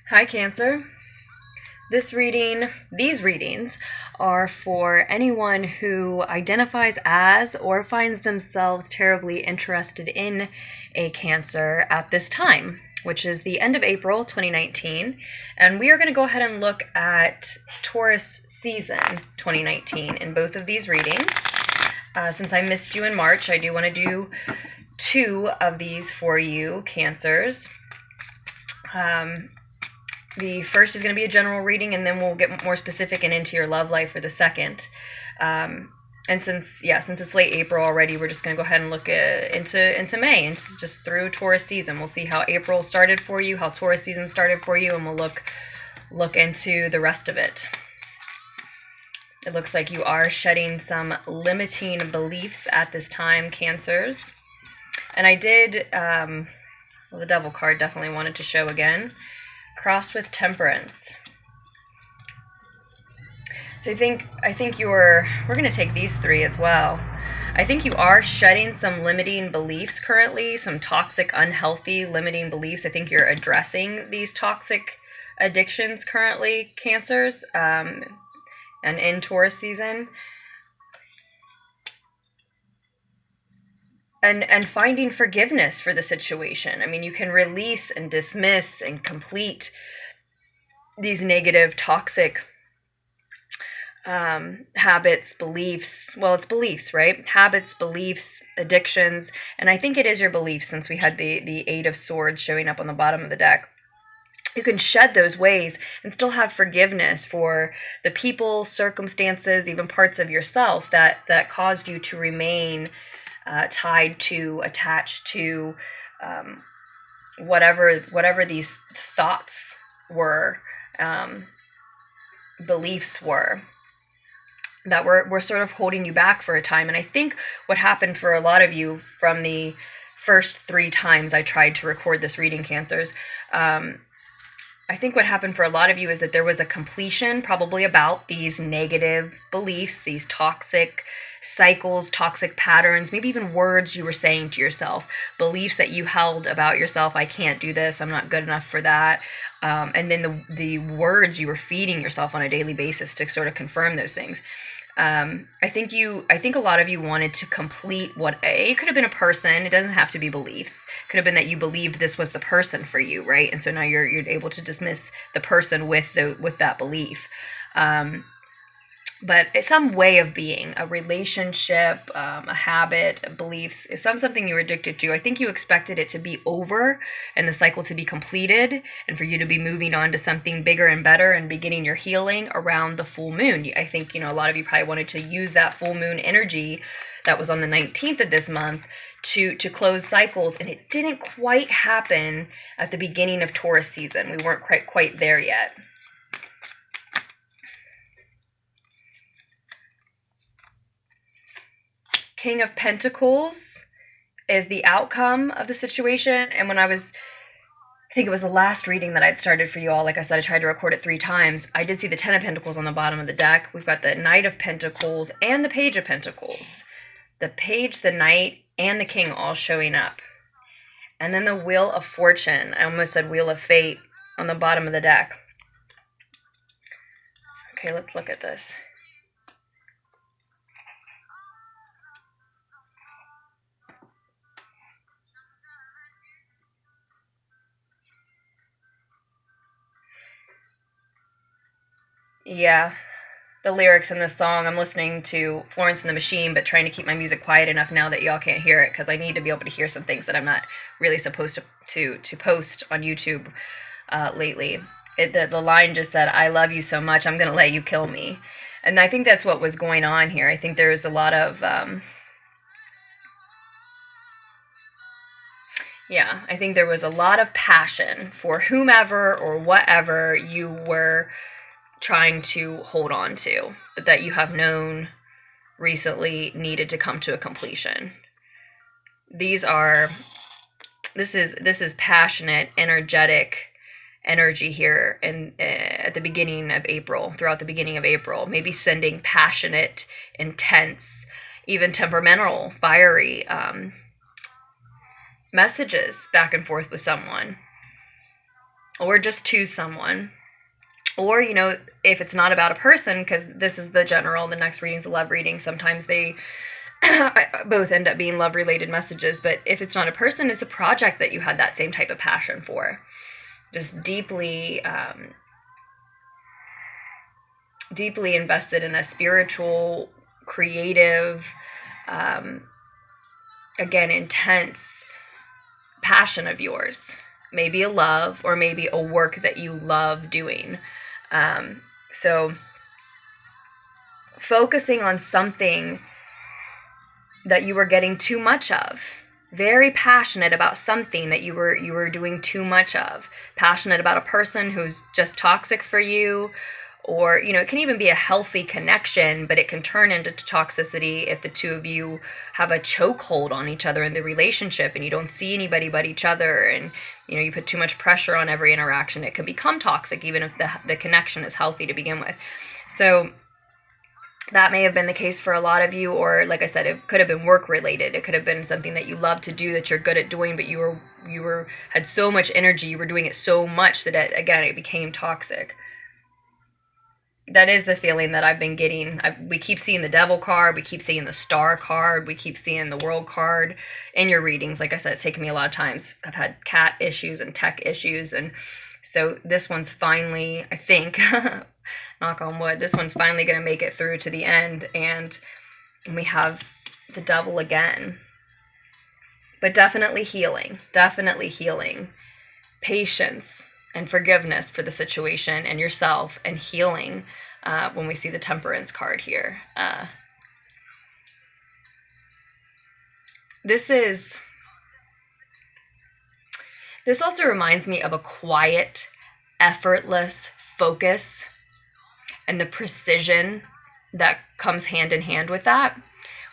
Hi, Cancer. These readings are for anyone who identifies as or finds themselves terribly interested in a Cancer at this time, which is the end of April 2019. And we are going to go ahead and look at Taurus season 2019 in both of these readings. Since I missed you in March, I do want to do 2 of these for you, Cancers. The first is going to be a general reading, and then we'll get more specific and into your love life for the second. And since it's late April already, we're just going to go ahead and look into May, and just through Taurus season. We'll see how April started for you, how Taurus season started for you, and we'll look into the rest of it. It looks like you are shedding some limiting beliefs at this time, Cancers. And I did, the Devil card definitely wanted to show again. Crossed with Temperance. So I think we're going to take these 3 as well. I think you are shedding some limiting beliefs currently, some toxic, unhealthy, limiting beliefs. I think you're addressing these toxic addictions currently, Cancers, and in Taurus season. And finding forgiveness for the situation. I mean, you can release and dismiss and complete these negative, toxic habits, beliefs. Well, it's beliefs, right? Habits, beliefs, addictions. And I think it is your beliefs, since we had the 8 of Swords showing up on the bottom of the deck. You can shed those ways and still have forgiveness for the people, circumstances, even parts of yourself that caused you to remain tied to, attached to, whatever these thoughts were, beliefs were, that were sort of holding you back for a time. And I think what happened for a lot of you from the first 3 times I tried to record this reading, Cancers, I think what happened for a lot of you is that there was a completion probably about these negative beliefs, these toxic cycles, toxic patterns, maybe even words you were saying to yourself, beliefs that you held about yourself. I can't do this. I'm not good enough for that. And then the words you were feeding yourself on a daily basis to sort of confirm those things. I think a lot of you wanted to complete it could have been a person. It doesn't have to be beliefs. It could have been that you believed this was the person for you, right? And so now you're able to dismiss the person with that belief. But it's some way of being, a relationship, a habit, beliefs, is something you were addicted to. I think you expected it to be over and the cycle to be completed and for you to be moving on to something bigger and better and beginning your healing around the full moon. I think, a lot of you probably wanted to use that full moon energy that was on the 19th of this month to close cycles, and it didn't quite happen at the beginning of Taurus season. We weren't quite there yet. King of Pentacles is the outcome of the situation. And when I think it was the last reading that I'd started for you all, like I said, I tried to record it 3 times. I did see the 10 of Pentacles on the bottom of the deck. We've got the Knight of Pentacles and the Page of Pentacles. The Page, the Knight, and the King all showing up. And then the Wheel of Fortune. I almost said Wheel of Fate on the bottom of the deck. Okay, let's look at this. Yeah, the lyrics in this song, I'm listening to Florence and the Machine, but trying to keep my music quiet enough now that y'all can't hear it, because I need to be able to hear some things that I'm not really supposed to post on YouTube lately. The line just said, "I love you so much, I'm going to let you kill me." And I think that's what was going on here. I think there was a lot of, I think there was a lot of passion for whomever or whatever you were trying to hold on to, but that you have known recently needed to come to a completion. This is passionate, energetic energy here at the beginning of April, throughout the beginning of April, maybe sending passionate, intense, even temperamental, fiery messages back and forth with someone. or just to someone. Or, you know, if it's not about a person, because this is the general, the next reading's a love reading, sometimes they both end up being love-related messages, but if it's not a person, it's a project that you had that same type of passion for. Just deeply, deeply invested in a spiritual, creative, again, intense passion of yours. Maybe a love, or maybe a work that you love doing. So focusing on something that you were getting too much of. Very passionate about something that you were doing too much of. Passionate about a person who's just toxic for you, or, you know, it can even be a healthy connection, but it can turn into toxicity if the two of you have a chokehold on each other in the relationship and you don't see anybody but each other, and, you know, you put too much pressure on every interaction. It can become toxic even if the connection is healthy to begin with. So that may have been the case for a lot of you, or like I said, it could have been work related. It could have been something that you love to do, that you're good at doing, but you had so much energy, you were doing it so much that it became toxic. That is the feeling that I've been getting. We keep seeing the Devil card, we keep seeing the Star card, we keep seeing the World card in your readings. Like I said, it's taken me a lot of times. I've had cat issues and tech issues, and so this one's finally, I think, knock on wood, this one's finally going to make it through to the end, and we have the Devil again. But definitely healing, patience and forgiveness for the situation and yourself, and healing when we see the Temperance card here. This also reminds me of a quiet, effortless focus and the precision that comes hand in hand with that,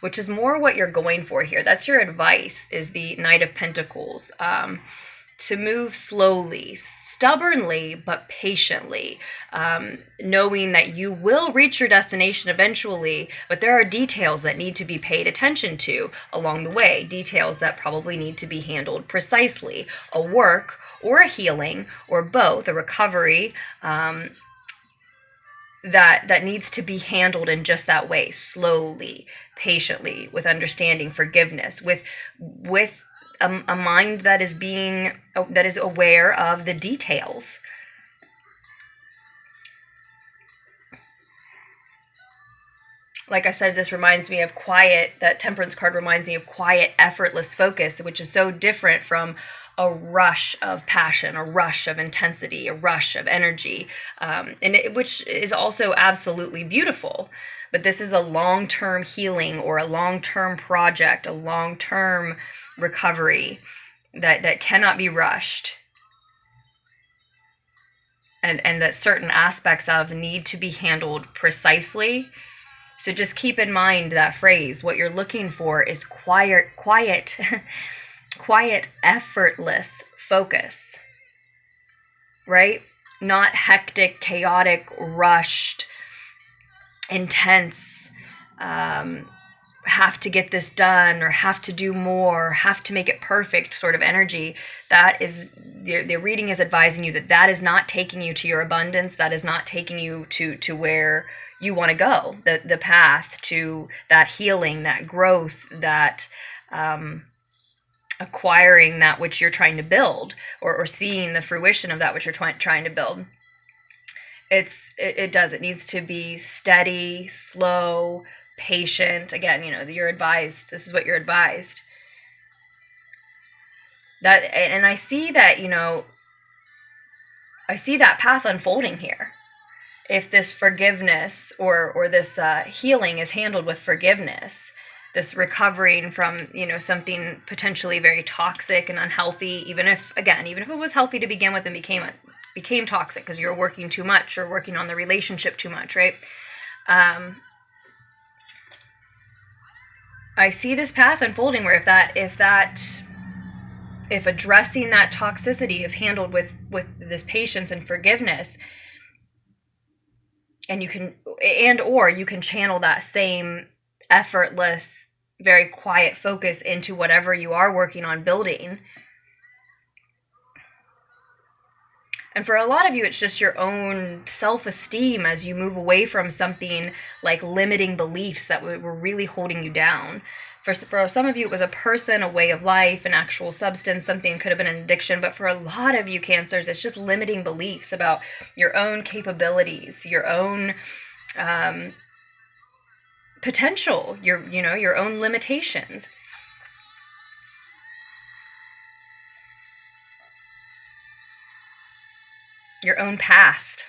which is more what you're going for here. That's your advice, is the Knight of Pentacles. To move slowly, stubbornly, but patiently, knowing that you will reach your destination eventually, but there are details that need to be paid attention to along the way, details that probably need to be handled precisely, a work or a healing or both, a recovery that needs to be handled in just that way, slowly, patiently, with understanding, forgiveness, with a mind that is aware of the details. Like I said, this reminds me of quiet, that Temperance card reminds me of quiet, effortless focus, which is so different from a rush of passion, a rush of intensity, a rush of energy, which is also absolutely beautiful. But this is a long-term healing, or a long-term project, a long-term recovery that cannot be rushed, and that certain aspects of need to be handled precisely. So just keep in mind that phrase. What you're looking for is quiet effortless focus, right? Not hectic, chaotic, rushed, intense, have to get this done, or have to do more, have to make it perfect sort of energy. That is, the reading is advising you that is not taking you to your abundance. That is not taking you to where you want to go, the path to that healing, that growth, that acquiring that which you're trying to build, or seeing the fruition of that which you're trying to build. It needs to be steady, slow, patient. Again, you're advised. This is what you're advised. And I see that, I see that path unfolding here. If this forgiveness or this healing is handled with forgiveness, this recovering from, something potentially very toxic and unhealthy, even if it was healthy to begin with and became toxic because you're working too much or working on the relationship too much, right? I see this path unfolding where if addressing that toxicity is handled with this patience and forgiveness, and you can channel that same effortless, very quiet focus into whatever you are working on building. And for a lot of you, it's just your own self-esteem as you move away from something like limiting beliefs that were really holding you down. For some of you, it was a person, a way of life, an actual substance, something could have been an addiction. But for a lot of you Cancers, it's just limiting beliefs about your own capabilities, your own potential, your own limitations. Your own past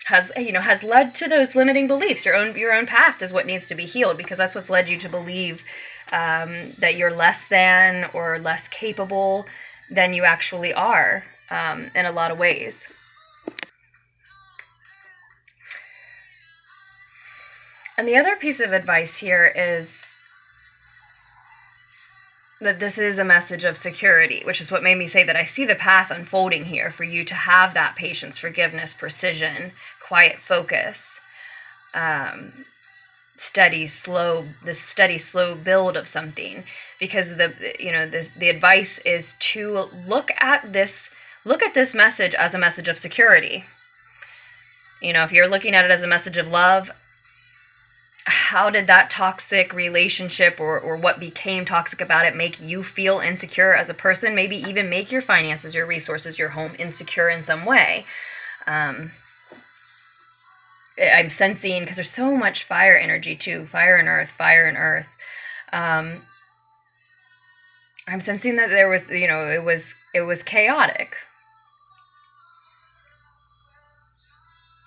has led to those limiting beliefs. Your own past is what needs to be healed, because that's what's led you to believe that you're less than or less capable than you actually are in a lot of ways. And the other piece of advice here is that this is a message of security, which is what made me say that I see the path unfolding here for you to have that patience, forgiveness, precision, quiet focus, steady, slow build of something. Because the advice is to look at this message as a message of security. If you're looking at it as a message of love, how did that toxic relationship or what became toxic about it make you feel insecure as a person? Maybe even make your finances, your resources, your home insecure in some way. I'm sensing, because there's so much fire energy too, fire and earth. I'm sensing that there was, it was chaotic.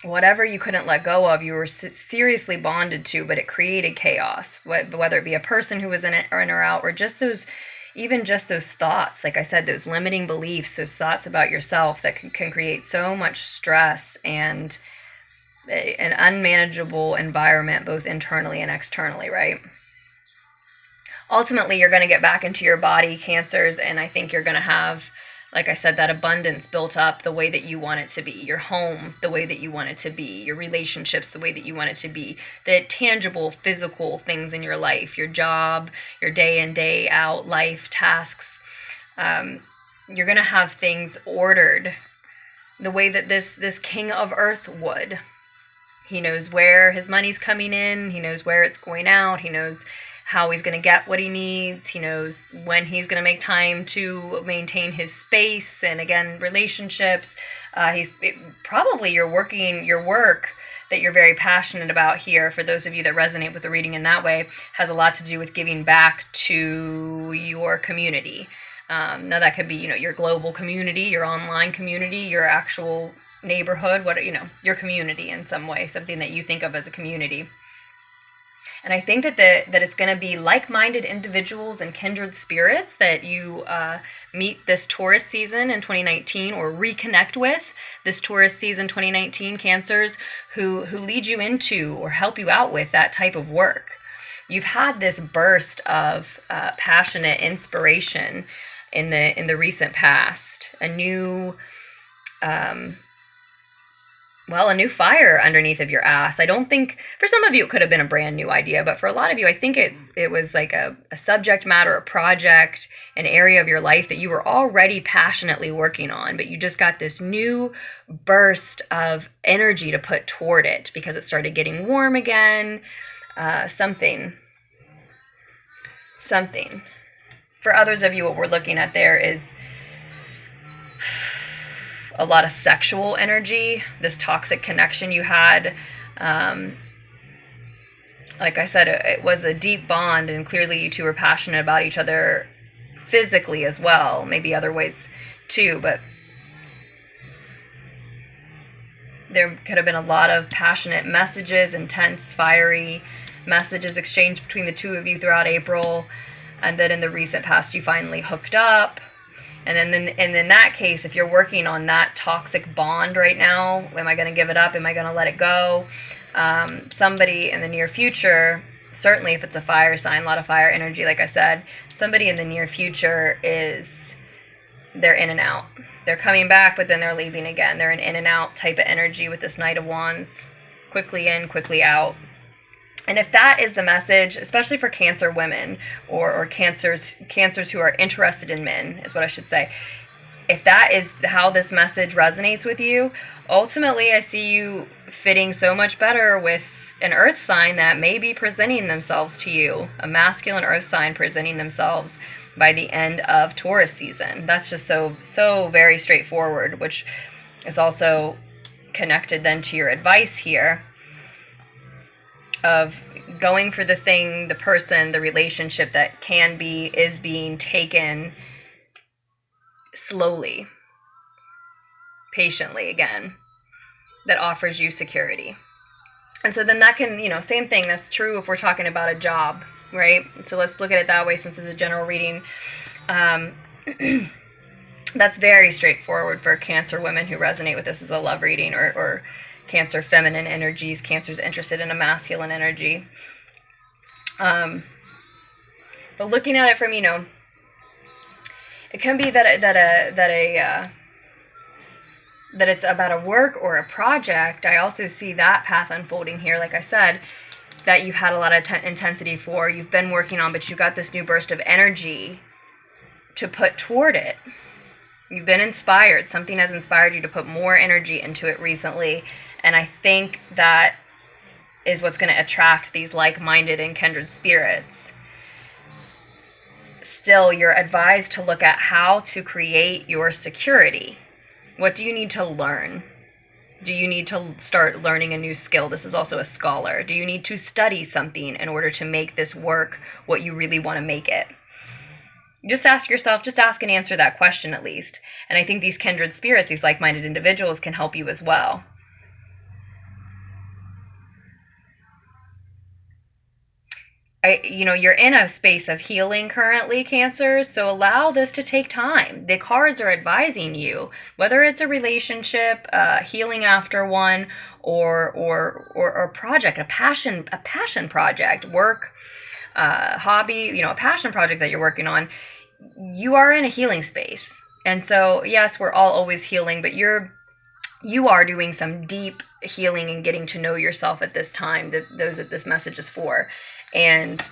Whatever you couldn't let go of, you were seriously bonded to, but it created chaos. Whether it be a person who was in it or in or out, or just those thoughts, like I said, those limiting beliefs, those thoughts about yourself that can create so much stress and an unmanageable environment, both internally and externally, right? Ultimately, you're going to get back into your body, Cancers, and I think you're going to have, like I said, that abundance built up the way that you want it to be. Your home, the way that you want it to be. Your relationships, the way that you want it to be. The tangible, physical things in your life. Your job, your day in, day out life, tasks. You're going to have things ordered the way that this king of earth would. He knows where his money's coming in. He knows where it's going out. He knows how he's going to get what he needs. He knows when he's going to make time to maintain his space and, again, relationships. Probably your work that you're very passionate about here, for those of you that resonate with the reading in that way, has a lot to do with giving back to your community. Now that could be, your global community, your online community, your actual neighborhood, your community in some way, something that you think of as a community. And I think that it's going to be like-minded individuals and kindred spirits that you meet this Taurus season in 2019, or reconnect with this Taurus season 2019, Cancers, who lead you into or help you out with that type of work. You've had this burst of passionate inspiration in the recent past, a new fire underneath of your ass. I don't think, for some of you, it could have been a brand new idea, but for a lot of you, I think it was like a subject matter, a project, an area of your life that you were already passionately working on, but you just got this new burst of energy to put toward it because it started getting warm again. Something. For others of you, what we're looking at there is a lot of sexual energy, this toxic connection you had. Like I said, it was a deep bond, and clearly you two were passionate about each other physically as well, maybe other ways too, but there could have been a lot of passionate messages, intense, fiery messages exchanged between the two of you throughout April, and then in the recent past you finally hooked up. And in that case, if you're working on that toxic bond right now, am I going to give it up? Am I going to let it go? Somebody in the near future, certainly if it's a fire sign, a lot of fire energy, like I said, somebody in the near future they're in and out. They're coming back, but then they're leaving again. They're an in and out type of energy with this Knight of Wands. Quickly in, quickly out. And if that is the message, especially for Cancer women or cancers who are interested in men, is what I should say. if that is how this message resonates with you, ultimately I see you fitting so much better with an earth sign that may be presenting themselves to you, a masculine earth sign presenting themselves by the end of Taurus season. That's just so very straightforward, which is also connected then to your advice here of going for the thing, the person, the relationship that is being taken slowly, patiently again, that offers you security. And so then that can, same thing, that's true if we're talking about a job, right? So let's look at it that way since it's a general reading. That's very straightforward for Cancer women who resonate with this as a love reading, or Cancer feminine energies. Cancer's interested in a masculine energy. But looking at it from, it can be that it's about a work or a project. I also see that path unfolding here, like I said, that you've had a lot of intensity for, you've been working on, but you got this new burst of energy to put toward it. You've been inspired. Something has inspired you to put more energy into it recently. And I think that is what's going to attract these like-minded and kindred spirits. Still, you're advised to look at how to create your security. What do you need to learn? Do you need to start learning a new skill? This is also a scholar. Do you need to study something in order to make this work what you really want to make it? Just ask yourself, just ask and answer that question at least. And I think these kindred spirits, these like-minded individuals can help you as well. You're in a space of healing currently, Cancer, so allow this to take time. The cards are advising you, whether it's a relationship, healing after one, or a project, a passion project, work, hobby, a passion project that you're working on. You are in a healing space. And so, yes, we're all always healing, but you are doing some deep healing and getting to know yourself at this time, those that this message is for. And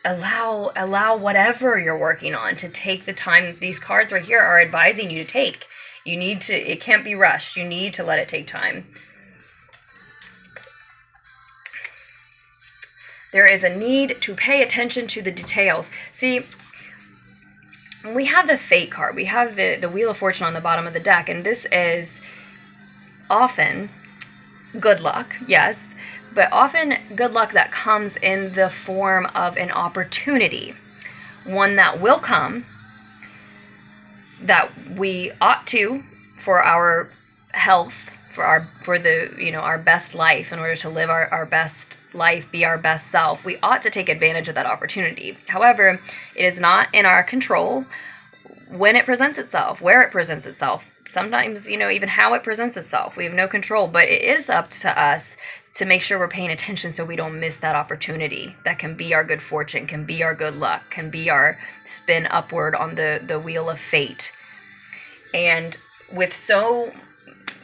allow whatever you're working on to take the time these cards right here are advising you to take. It can't be rushed. You need to let it take time. There is a need to pay attention to the details. See, we have the Fate card. We have the Wheel of Fortune on the bottom of the deck, and this is often good luck, yes, but often good luck that comes in the form of an opportunity, one that will come, that we ought to, for our health, for our best life, in order to live our best life, be our best self, we ought to take advantage of that opportunity. However, it is not in our control when it presents itself, where it presents itself. Sometimes, even how it presents itself, we have no control, but it is up to us to make sure we're paying attention so we don't miss that opportunity. That can be our good fortune, can be our good luck, can be our spin upward on the wheel of fate. And with so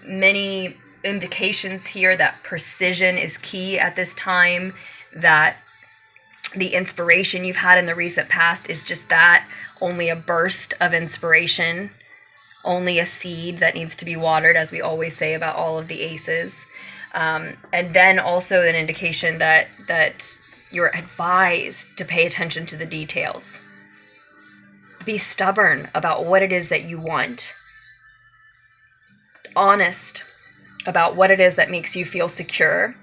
many indications here that precision is key at this time, that the inspiration you've had in the recent past is just that, only a burst of inspiration, only a seed that needs to be watered, as we always say about all of the aces. And then also an indication that you're advised to pay attention to the details. Be stubborn about what it is that you want. Honest about what it is that makes you feel secure.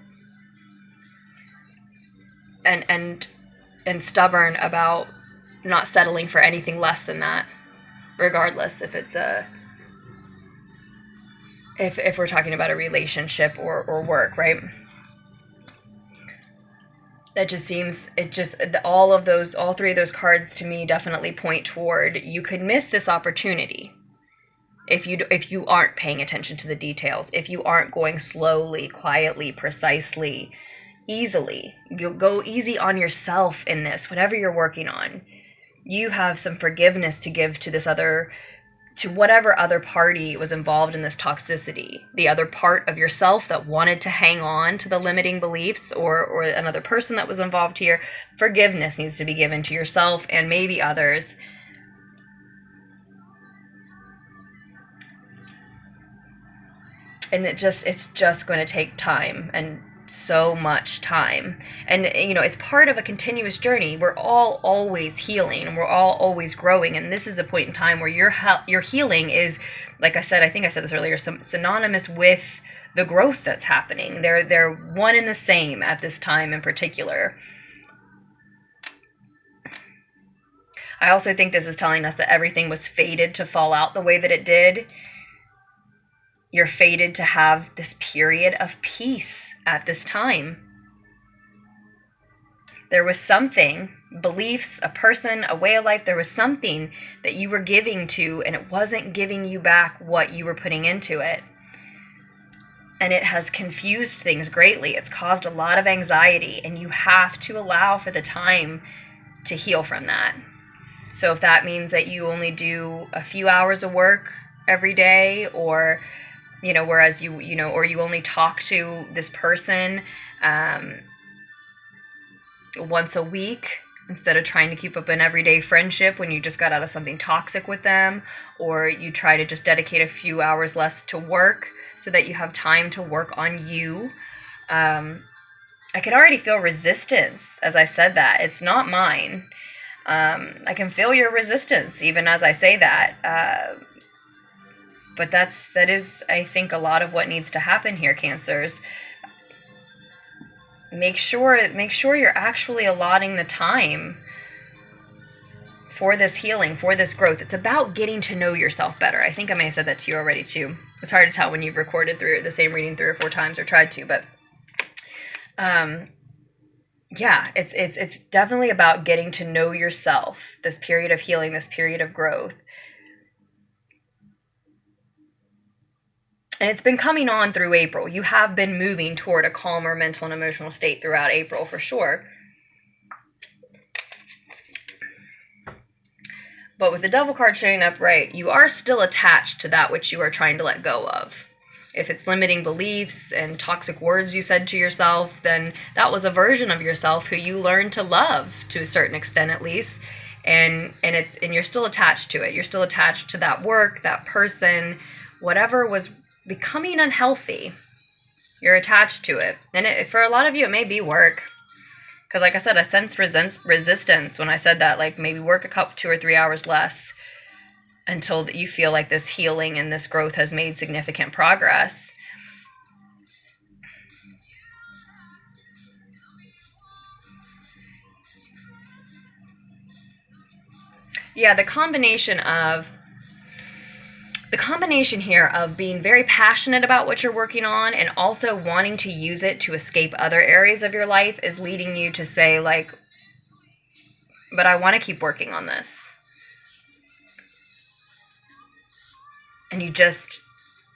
And stubborn about not settling for anything less than that, regardless if it's if we're talking about a relationship or work, right? That just seems, all three of those cards to me definitely point toward, you could miss this opportunity if you aren't paying attention to the details, if you aren't going slowly, quietly, precisely, easily. You'll go easy on yourself in this, whatever you're working on. You have some forgiveness to give to whatever other party was involved in this toxicity, the other part of yourself that wanted to hang on to the limiting beliefs, or another person that was involved here. Forgiveness needs to be given to yourself and maybe others. And it's just going to take time, and so much time. And it's part of a continuous journey. We're all always healing, and we're all always growing, and this is the point in time where your healing is, like I said, I think I said this earlier, synonymous with the growth that's happening. They're one and the same at this time in particular. I also think this is telling us that everything was fated to fall out the way that it did. You're fated to have this period of peace at this time. There was something, beliefs, a person, a way of life, there was something that you were giving to, and it wasn't giving you back what you were putting into it. And it has confused things greatly. It's caused a lot of anxiety, and you have to allow for the time to heal from that. So if that means that you only do a few hours of work every day, or whereas or you only talk to this person once a week instead of trying to keep up an everyday friendship when you just got out of something toxic with them, or you try to just dedicate a few hours less to work so that you have time to work on you. I can already feel resistance as I said that. It's not mine. I can feel your resistance even as I say that. But that is, I think, a lot of what needs to happen here, Cancers. Make sure you're actually allotting the time for this healing, for this growth. It's about getting to know yourself better. I think I may have said that to you already too. It's hard to tell when you've recorded through the same reading 3 or 4 times or tried to, but yeah, it's definitely about getting to know yourself. This period of healing, this period of growth. And it's been coming on through April. You have been moving toward a calmer mental and emotional state throughout April, for sure. But with the Devil card showing up right, you are still attached to that which you are trying to let go of. If it's limiting beliefs and toxic words you said to yourself, then that was a version of yourself who you learned to love, to a certain extent at least. And you're still attached to it. You're still attached to that work, that person, whatever was becoming unhealthy. You're attached to it. And for a lot of you, it may be work. Because like I said, I sense resistance when I said that. Like maybe work a couple 2 or 3 hours less until you feel like this healing and this growth has made significant progress. Yeah, the combination here of being very passionate about what you're working on and also wanting to use it to escape other areas of your life is leading you to say, like, but I want to keep working on this. And you just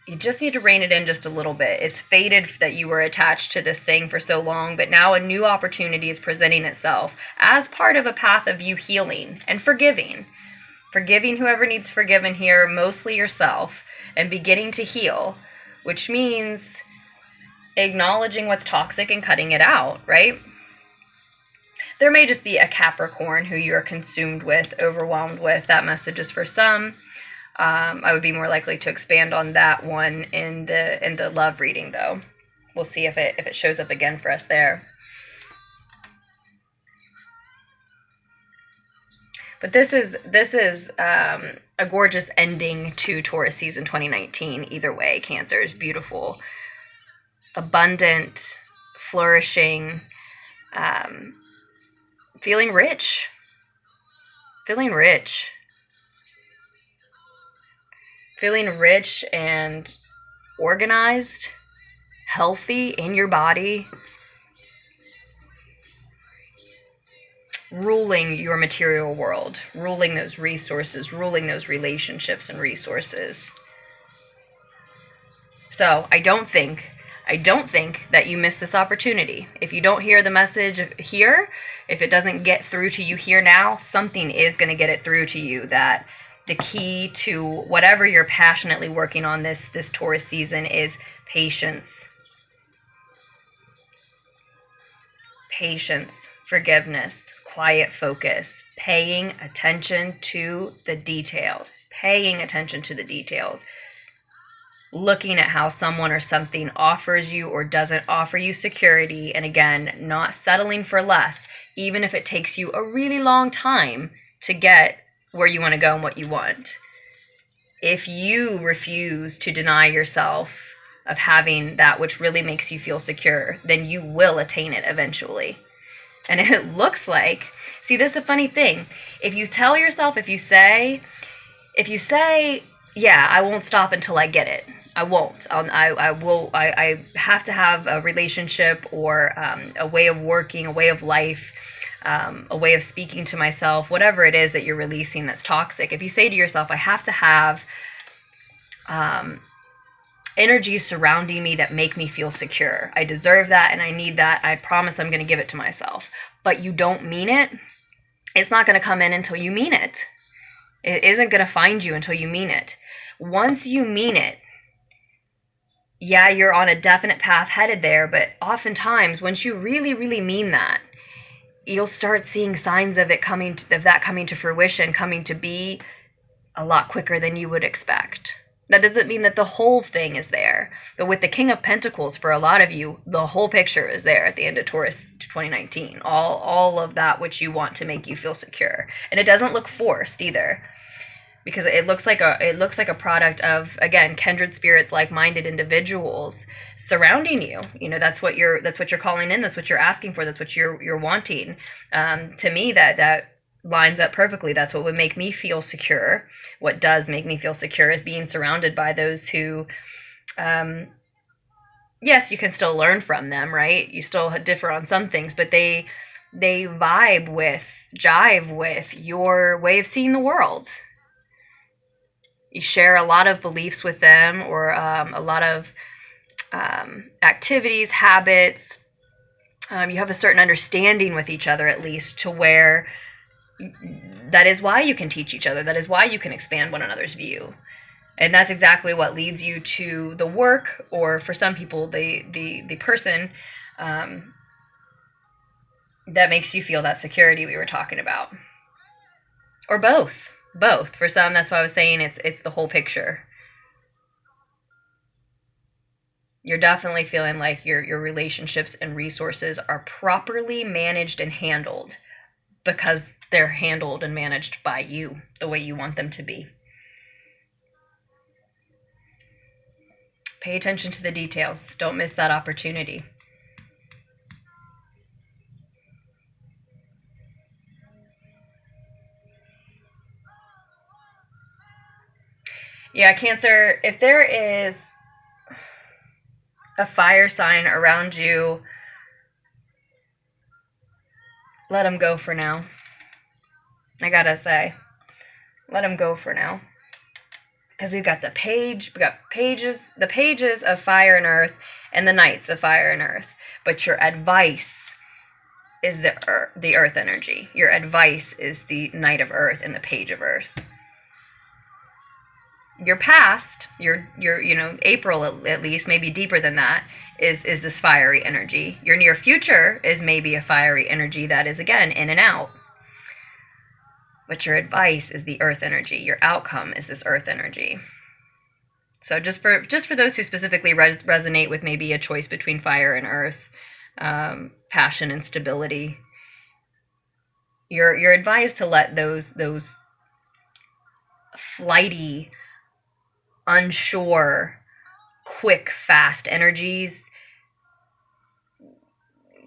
need to rein it in just a little bit. It's fated that you were attached to this thing for so long, but now a new opportunity is presenting itself as part of a path of you healing and forgiving. Forgiving whoever needs forgiven here, mostly yourself, and beginning to heal, which means acknowledging what's toxic and cutting it out, right? There may just be a Capricorn who you're consumed with, overwhelmed with. That message is for some. I would be more likely to expand on that one in the love reading, though. We'll see if it shows up again for us there. But this is a gorgeous ending to Taurus season 2019. Either way, Cancer is beautiful, abundant, flourishing, feeling rich, feeling rich and organized, healthy in your body. Ruling your material world, ruling those resources, ruling those relationships and resources. So I don't think that you miss this opportunity. If you don't hear the message here, if it doesn't get through to you here now, something is going to get it through to you, that the key to whatever you're passionately working on this Taurus season is patience. Patience, forgiveness, quiet focus, paying attention to the details. looking at how someone or something offers you or doesn't offer you security, and again, not settling for less, even if it takes you a really long time to get where you want to go and what you want. If you refuse to deny yourself of having that which really makes you feel secure, then you will attain it eventually. And it looks like, see, this is the funny thing. If you tell yourself, if you say, yeah, I won't stop until I get it. I won't. I have to have a relationship or a way of working, a way of life, a way of speaking to myself, whatever it is that you're releasing that's toxic. If you say to yourself, I have to have energies surrounding me that make me feel secure. I deserve that and I need that. I promise I'm going to give it to myself. But you don't mean it. It's not going to come in until you mean it. It isn't going to find you until you mean it. Once you mean it, yeah, you're on a definite path headed there, but oftentimes, once you really, really mean that, you'll start seeing signs of it coming to fruition, coming to be a lot quicker than you would expect. That doesn't mean that the whole thing is there. But with the King of Pentacles, for a lot of you, the whole picture is there at the end of Taurus 2019. All of that which you want to make you feel secure. And it doesn't look forced either. Because it looks like a product of, again, kindred spirits, like-minded individuals surrounding you. You know, that's what you're calling in, that's what you're asking for, that's what you're wanting. To me, that lines up perfectly. That's what would make me feel secure. What does make me feel secure is being surrounded by those who, yes, you can still learn from them, right? You still differ on some things, but they jive with your way of seeing the world. You share a lot of beliefs with them, or a lot of activities, habits. You have a certain understanding with each other, at least, to where that is why you can teach each other. That is why you can expand one another's view. And that's exactly what leads you to the work, or for some people, the person that makes you feel that security we were talking about. Or both. Both. For some, that's why I was saying it's the whole picture. You're definitely feeling like your relationships and resources are properly managed and handled, because they're handled and managed by you the way you want them to be. Pay attention to the details. Don't miss that opportunity. Yeah, Cancer, if there is a fire sign around you, let them go for now. I gotta say, let them go for now. Because we've got the pages of fire and earth, and the knights of fire and earth. But your advice is the earth energy. Your advice is the knight of earth and the page of earth. Your past, your April at least, maybe deeper than that, is this fiery energy. Your near future is maybe a fiery energy that is, again, in and out. But your advice is the earth energy. Your outcome is this earth energy. So just for those who specifically resonate with maybe a choice between fire and earth, passion and stability, you're advised to let those flighty, unsure, quick, fast energies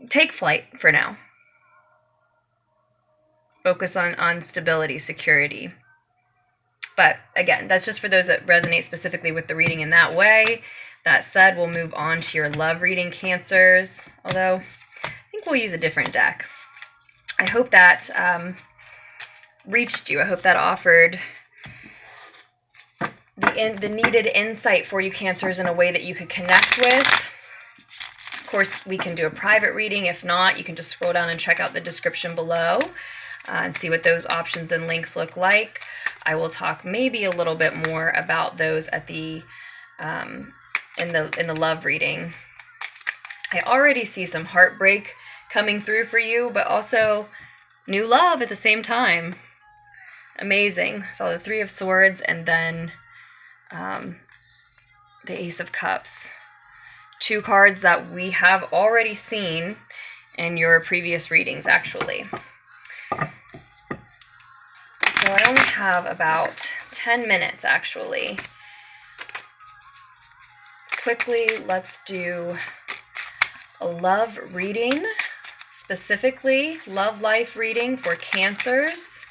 take flight for now. Focus on stability, security. But again, that's just for those that resonate specifically with the reading in that way. That said, we'll move on to your love reading, Cancers. Although, I think we'll use a different deck. I hope that reached you. I hope that offered the needed insight for you, Cancers, in a way that you could connect with. Of course, we can do a private reading. If not, you can just scroll down and check out the description below and see what those options and links look like. I will talk maybe a little bit more about those at the in the love reading. I already see some heartbreak coming through for you, but also new love at the same time. Amazing. I saw the Three of Swords and then the Ace of Cups. 2 cards that we have already seen in your previous readings, actually. So I only have about 10 minutes, actually. Quickly, let's do a love reading, specifically love life reading for Cancers.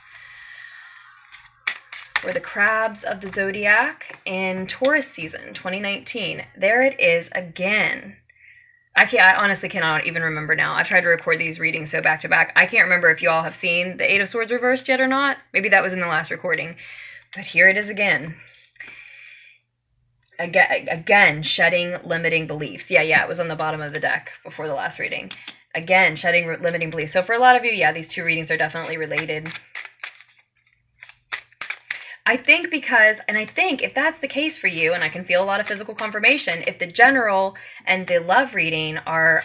We're the crabs of the zodiac in Taurus season 2019. There it is again. I honestly cannot even remember now. I've tried to record these readings so back to back. I can't remember if you all have seen the Eight of Swords reversed yet or not. Maybe that was in the last recording. But here it is again. Again, shedding limiting beliefs. Yeah, it was on the bottom of the deck before the last reading. Again, shedding limiting beliefs. So for a lot of you, yeah, these 2 readings are definitely related. I think if that's the case for you, and I can feel a lot of physical confirmation, if the general and the love reading are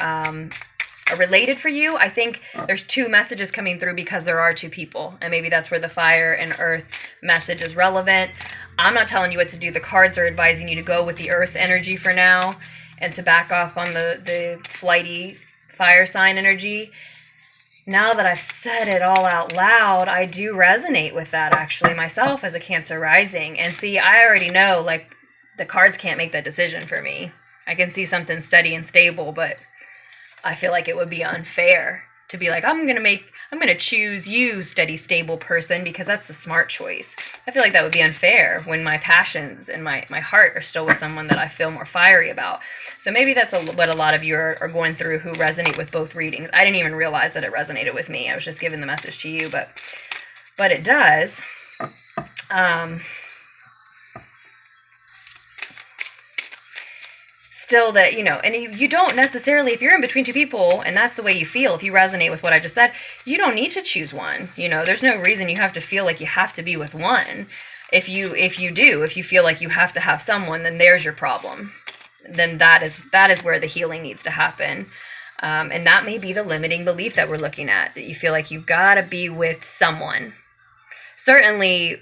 related for you, I think there's 2 messages coming through because there are 2 people. And maybe that's where the fire and earth message is relevant. I'm not telling you what to do. The cards are advising you to go with the earth energy for now and to back off on the flighty fire sign energy. Now that I've said it all out loud, I do resonate with that actually myself as a Cancer rising. And see, I already know, like, the cards can't make that decision for me. I can see something steady and stable, but I feel like it would be unfair to be like, I'm going to choose you, steady, stable person, because that's the smart choice. I feel like that would be unfair when my passions and my heart are still with someone that I feel more fiery about. So maybe that's what a lot of you are going through who resonate with both readings. I didn't even realize that it resonated with me. I was just giving the message to you, but it does. Still that, and you don't necessarily, if you're in between 2 people and that's the way you feel, if you resonate with what I just said, you don't need to choose one. There's no reason you have to feel like you have to be with one. If you feel like you have to have someone, then there's your problem. Then that is where the healing needs to happen. And that may be the limiting belief that we're looking at, that you feel like you've got to be with someone. Certainly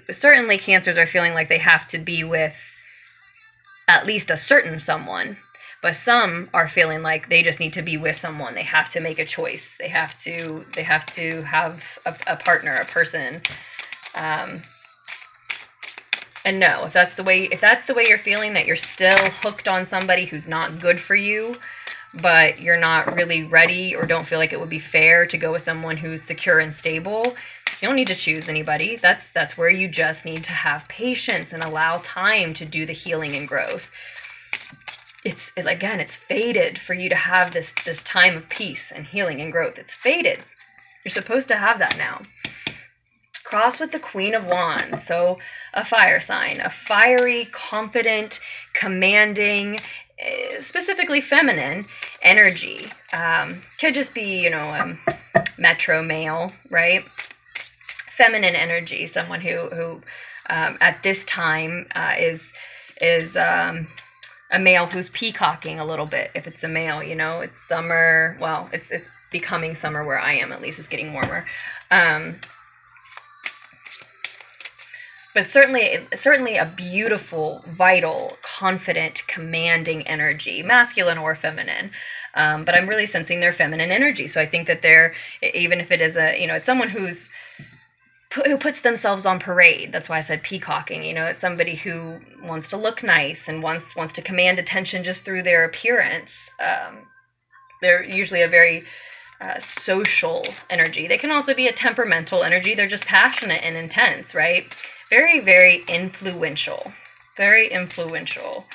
Cancers are feeling like they have to be with at least a certain someone. But some are feeling like they just need to be with someone. They have to make a choice. They have to have a partner, a person. And no, if that's the way you're feeling, that you're still hooked on somebody who's not good for you, but you're not really ready or don't feel like it would be fair to go with someone who's secure and stable, you don't need to choose anybody. That's where you just need to have patience and allow time to do the healing and growth. It's fated for you to have this time of peace and healing and growth. It's fated. You're supposed to have that now. Cross with the Queen of Wands, so a fire sign, a fiery, confident, commanding, specifically feminine energy. Could just be, metro male, right? Feminine energy, someone who at this time is a male who's peacocking a little bit. If it's a male, it's summer. Well, it's becoming summer where I am. At least it's getting warmer. But certainly a beautiful, vital, confident, commanding energy, masculine or feminine. But I'm really sensing their feminine energy. So I think that even if it is it's someone who puts themselves on parade. That's why I said peacocking. It's somebody who wants to look nice and wants to command attention just through their appearance. They're usually a very social energy. They can also be a temperamental energy. They're just passionate and intense, right? Very, very influential. Very influential.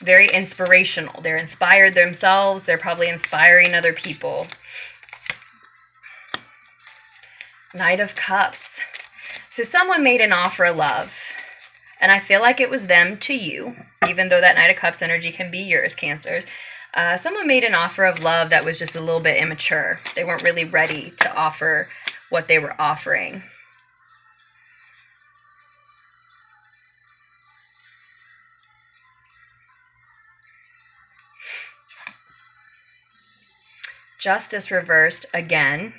Very inspirational. They're inspired themselves. They're probably inspiring other people. Knight of Cups. So someone made an offer of love, and I feel like it was them to you, even though that Knight of Cups energy can be yours, Cancer. Someone made an offer of love that was just a little bit immature. They weren't really ready to offer what they were offering. Justice reversed again.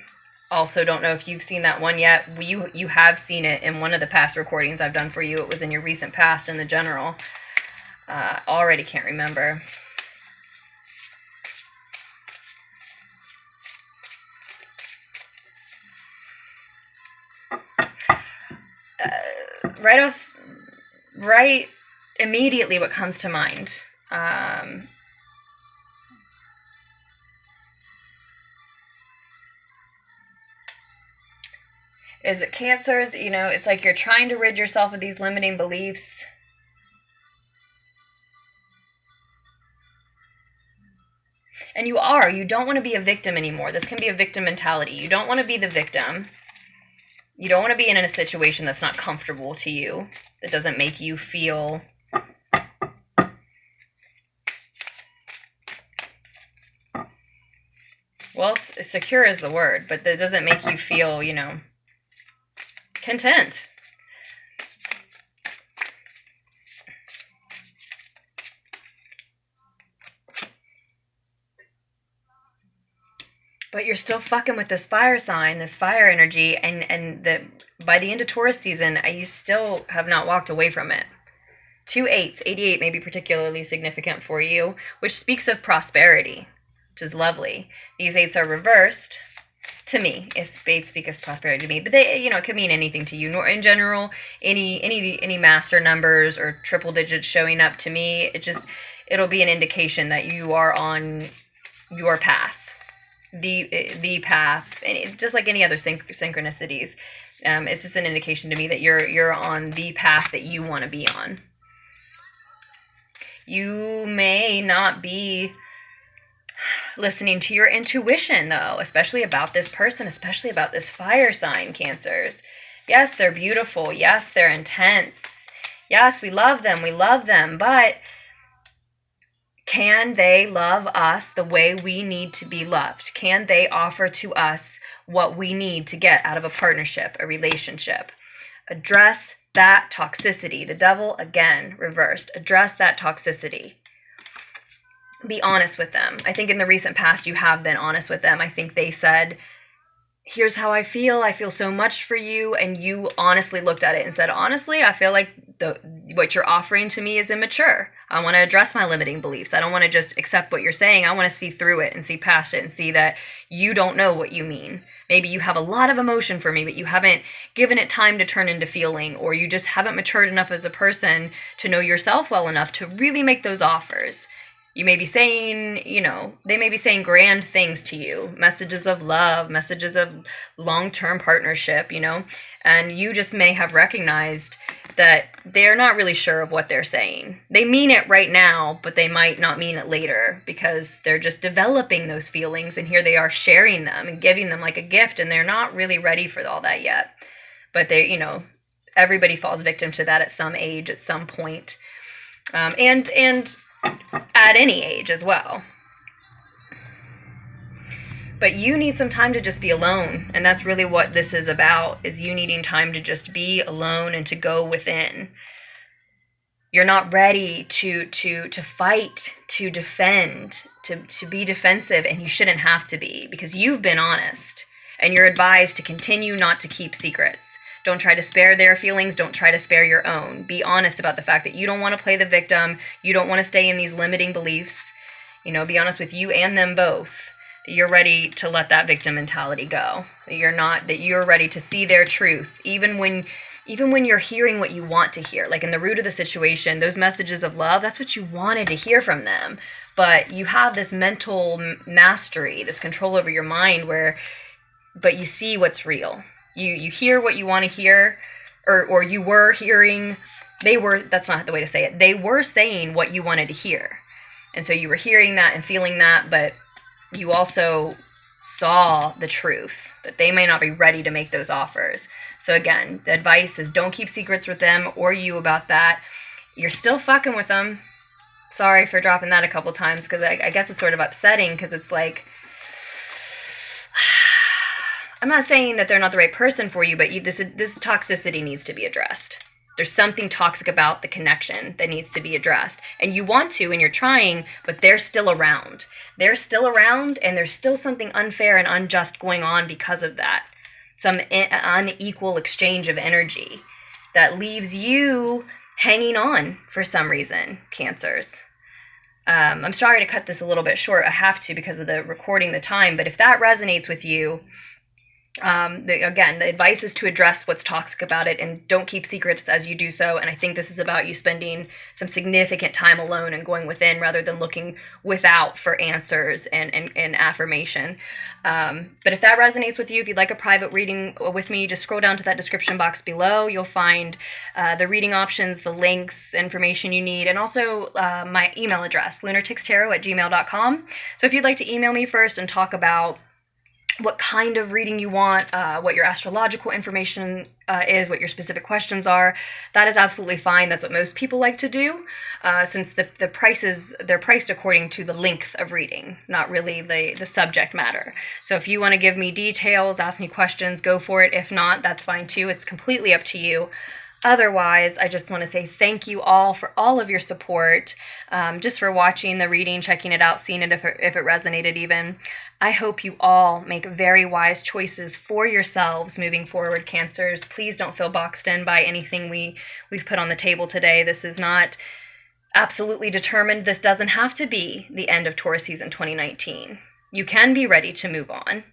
Also, don't know if you've seen that one yet. You have seen it in one of the past recordings I've done for you. It was in your recent past in the general. Already can't remember. Right immediately what comes to mind. Is it Cancers? You know, it's like you're trying to rid yourself of these limiting beliefs. And you don't want to be a victim anymore. This can be a victim mentality. You don't want to be the victim. You don't want to be in a situation that's not comfortable to you, that doesn't make you feel well, secure is the word, but that doesn't make you feel, you know, content. But you're still fucking with this fire sign, this fire energy, and by the end of Taurus season, you still have not walked away from it. 2 8s, 88 may be particularly significant for you, which speaks of prosperity, which is lovely. These 8s are reversed. To me, spades speak as prosperity to me, but they, you know, it could mean anything to you. Nor in general, any master numbers or triple digits showing up to me, it'll be an indication that you are on your path. The path, and just like any other synchronicities, it's just an indication to me that you're on the path that you want to be on. You may not be listening to your intuition, though, especially about this person, especially about this fire sign, Cancers. Yes, they're beautiful. Yes, they're intense. Yes, we love them, but can they love us the way we need to be loved? Can they offer to us what we need to get out of a partnership, a relationship? Address that toxicity. The devil, again, reversed. Address that toxicity. Be honest with them. I think in the recent past you have been honest with them. I think they said, here's how I feel so much for you, and you honestly looked at it and said, honestly, I feel like what you're offering to me is immature. I want to address my limiting beliefs. I don't want to just accept what you're saying. I want to see through it and see past it and see that you don't know what you mean. Maybe you have a lot of emotion for me, but you haven't given it time to turn into feeling, or you just haven't matured enough as a person to know yourself well enough to really make those offers. You may be saying, you know, they may be saying grand things to you, messages of love, messages of long-term partnership, you know, and you just may have recognized that they're not really sure of what they're saying. They mean it right now, but they might not mean it later because they're just developing those feelings, and here they are sharing them and giving them like a gift, and they're not really ready for all that yet. But they, you know, everybody falls victim to that at some age, at some point. And at any age as well. But you need some time to just be alone, and that's really what this is about, is you needing time to just be alone and to go within. You're not ready to fight, to defend, to be defensive, and you shouldn't have to be, because you've been honest, and you're advised to continue not to keep secrets. Don't try to spare their feelings. Don't try to spare your own. Be honest about the fact that you don't want to play the victim. You don't want to stay in these limiting beliefs. You know, be honest with you and them both. That you're ready to let that victim mentality go. That you're ready to see their truth. Even when you're hearing what you want to hear. Like in the root of the situation, those messages of love, that's what you wanted to hear from them. But you have this mental mastery, this control over your mind but you see what's real. You hear what you want to hear, or you were hearing, that's not the way to say it, they were saying what you wanted to hear. And so you were hearing that and feeling that, but you also saw the truth, that they may not be ready to make those offers. So again, the advice is don't keep secrets with them or you about that. You're still fucking with them. Sorry for dropping that a couple times, because I guess it's sort of upsetting, because it's like, I'm not saying that they're not the right person for you, but this toxicity needs to be addressed. There's something toxic about the connection that needs to be addressed. And you want to, and you're trying, but they're still around. They're still around, and there's still something unfair and unjust going on because of that. Some unequal exchange of energy that leaves you hanging on for some reason, Cancers. I'm sorry to cut this a little bit short. I have to because of the recording the time. But if that resonates with you, again, the advice is to address what's toxic about it and don't keep secrets as you do so. And I think this is about you spending some significant time alone and going within rather than looking without for answers and affirmation. But if that resonates with you, if you'd like a private reading with me, just scroll down to that description box below. You'll find the reading options, the links, information you need, and also my email address, lunartixtarot@gmail.com. So if you'd like to email me first and talk about what kind of reading you want, what your astrological information is, what your specific questions are, that is absolutely fine. That's what most people like to do, since the prices, they're priced according to the length of reading, not really the subject matter. So if you want to give me details, ask me questions, go for it. If not, that's fine too. It's completely up to you. Otherwise, I just want to say thank you all for all of your support, just for watching the reading, checking it out, seeing it if it resonated even. I hope you all make very wise choices for yourselves moving forward, Cancers. Please don't feel boxed in by anything we've put on the table today. This is not absolutely determined. This doesn't have to be the end of Taurus season 2019. You can be ready to move on,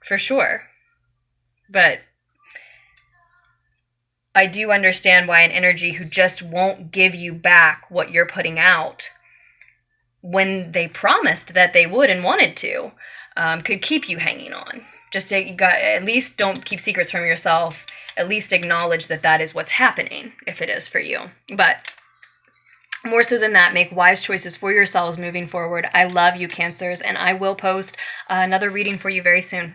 for sure. But I do understand why an energy who just won't give you back what you're putting out when they promised that they would and wanted to, could keep you hanging on. Just at least don't keep secrets from yourself. At least acknowledge that that is what's happening, if it is for you. But more so than that, make wise choices for yourselves moving forward. I love you, Cancers, and I will post another reading for you very soon.